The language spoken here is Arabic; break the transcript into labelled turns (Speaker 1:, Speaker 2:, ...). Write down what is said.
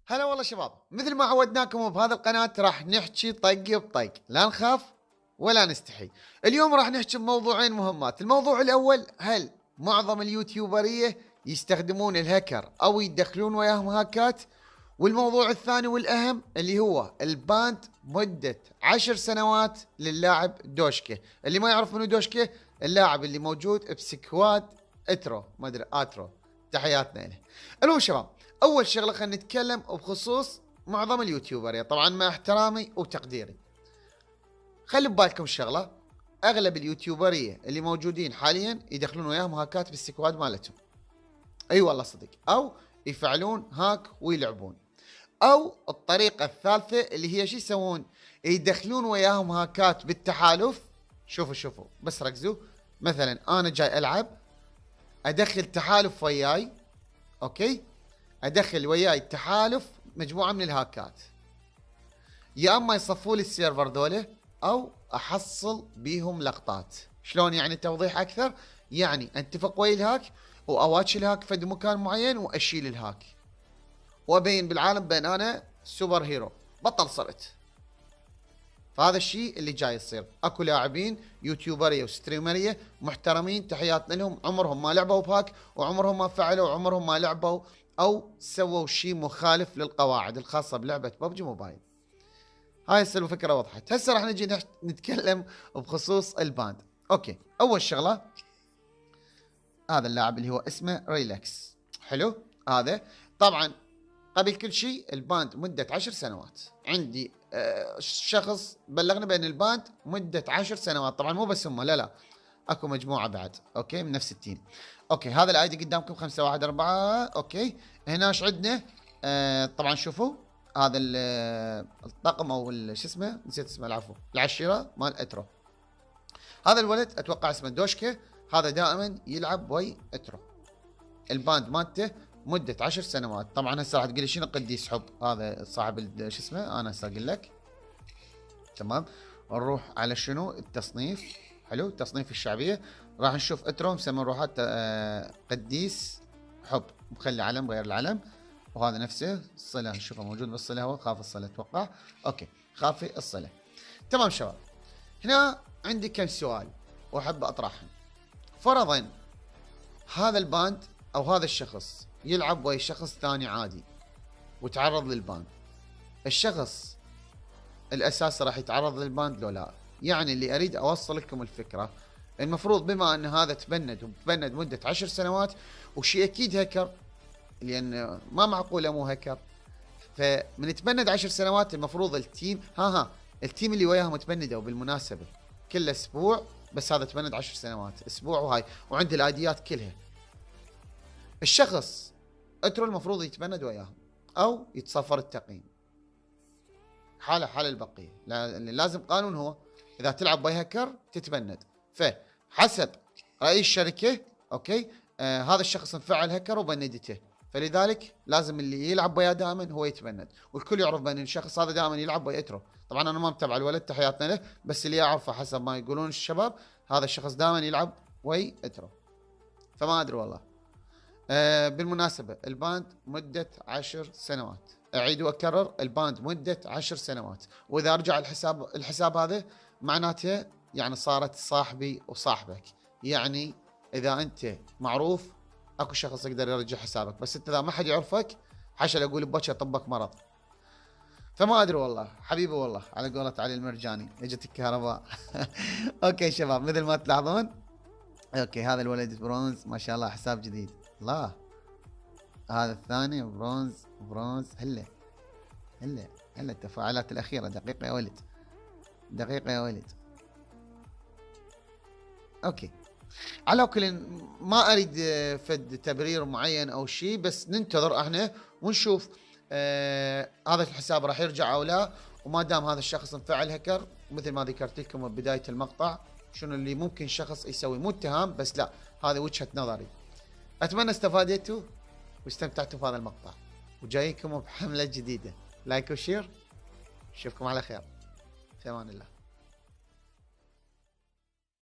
Speaker 1: هلا والله شباب، مثل ما عودناكم بهذا القناة راح نحكي طق بطق، لا نخاف ولا نستحي. اليوم راح نحكي بموضوعين مهمات. الموضوع الأول، هل معظم اليوتيوبرية يستخدمون الهكر أو يدخلون وياهم هاكات؟ والموضوع الثاني والأهم اللي هو الباند مدة 10 سنوات للاعب دوشكي. اللي ما يعرف منو دوشكي، اللاعب اللي موجود بسكواد اترو، ما ادري اترو، تحياتنا له. المهم شباب، اول شغله خلينا نتكلم بخصوص معظم اليوتيوبر، طبعا مع احترامي وتقديري. خلي ببالكم شغله، اغلب اليوتيوبريه اللي موجودين حاليا يدخلون وياهم هاكات بالسكواد مالتهم. اي والله صدق، او يفعلون هاك ويلعبون. او الطريقه الثالثه اللي هي شو يسوون، يدخلون وياهم هاكات بالتحالف. شوفوا بس ركزوا. مثلا انا جاي العب، ادخل تحالف وياي، اوكي، ادخل وياي تحالف مجموعه من الهاكات، يا اما يصفوا لي السيرفر دولة او احصل بيهم لقطات. شلون يعني؟ توضيح اكثر، يعني اتفق ويا الهاك واواتش الهاك في مكان معين واشيل الهاك وابين بالعالم بان انا سوبر هيرو، بطل صرت. فهذا الشيء اللي جاي يصير. اكو لاعبين يوتيوبريه وستريمريه محترمين، تحياتنا لهم، عمرهم ما لعبوا بهاك وعمرهم ما فعلوا وعمرهم ما لعبوا او سووا شيء مخالف للقواعد الخاصه بلعبه ببجي موبايل. هاي هسه الفكره وضحت. هسه راح نجي نتكلم بخصوص الباند. اوكي، اول شغله هذا اللاعب اللي هو اسمه ريلاكس، حلو. هذا طبعا قبل كل شيء الباند مدة 10 سنوات. عندي شخص بلغنا بأن الباند مدة 10 سنوات، طبعا مو بس هم، لا اكو مجموعة بعد، اوكي، من نفس التيم. اوكي، هذا الاي دي قدامكم 514. اوكي، هنا ايش عندنا؟ طبعا شوفوا هذا الطقم او شو اسمه، نسيت اسمه، العفو، العشيرة مال اترو. هذا الولد اتوقع اسمه دوشكي، هذا دائما يلعب وي اترو. الباند مالته مدة 10 سنوات. طبعا هسه راح تقول لي شنو قديس حب، هذا صاحب شو اسمه، انا هسه اقول لك. تمام، نروح على شنو التصنيف. حلو، تصنيف الشعبية، راح نشوف اترو مسمى روحات قديس حب، مخلي علم غير العلم، وهذا نفسه الصلة نشوفه موجود بالصلة، هو خاف الصلة اتوقع. اوكي، خافي الصلة. تمام شباب، هنا عندي كم سؤال واحب اطرحهم. فرضا هذا الباند او هذا الشخص يلعب ويا شخص ثاني عادي وتعرض للباند، الشخص الاساسي راح يتعرض للباند لو لا؟ يعني اللي اريد اوصل لكم الفكره، المفروض بما ان هذا تبند مده 10 سنوات وشي اكيد هكر، لان ما معقوله مو هكر، فمن تبند 10 سنوات المفروض التيم التيم اللي وياهم تبندوا بالمناسبه كل اسبوع، بس هذا تبند 10 سنوات اسبوع وهاي، وعند الايديات كلها. الشخص اترو المفروض يتبند وياهم او يتصفر التقييم، حاله البقيه، لازم قانون هو اذا تلعب ويا هكر تتبند. فحسب رئيس الشركه، اوكي، هذا الشخص انفعل هكر وبندته، فلذلك لازم اللي يلعب وياه دائما هو يتبند، والكل يعرف بان الشخص هذا دائما يلعب ويا اترو. طبعا انا ما متابع الولد، تحياتنا له، بس اللي اعرفه حسب ما يقولون الشباب هذا الشخص دائما يلعب ويا اترو، فما ادري والله. بالمناسبة الباند مدة 10 سنوات، أعيد وأكرر، الباند مدة 10 سنوات، وإذا رجع الحساب هذا معناته يعني صارت صاحبي وصاحبك. يعني إذا أنت معروف أكو شخص يقدر يرجع حسابك، بس أنت إذا ما حد يعرفك حاشا أقول ببكى طبك مرض. فما أدري والله حبيبي، والله على قولة علي المرجاني اجت الكهرباء. أوكي شباب، مثل ما تلاحظون، أوكي هذا الولد برونز ما شاء الله، حساب جديد. الله، هذا الثاني برونز. هلا التفاعلات الأخيرة، دقيقة يا ولد، دقيقة يا ولد. أوكي، على كل ما أريد فد تبرير معين أو شيء، بس ننتظر احنا ونشوف هذا الحساب راح يرجع أو لا. وما دام هذا الشخص انفعل هكر، مثل ما ذكرت لكم ببداية المقطع، شنو اللي ممكن شخص يسوي، مو اتهام بس لا، هذه وجهة نظري. أتمنى استفادتوا واستمتعتوا بهذا المقطع، وجايكم بحملة جديدة، لايك وشير. اشوفكم على خير، في امان الله.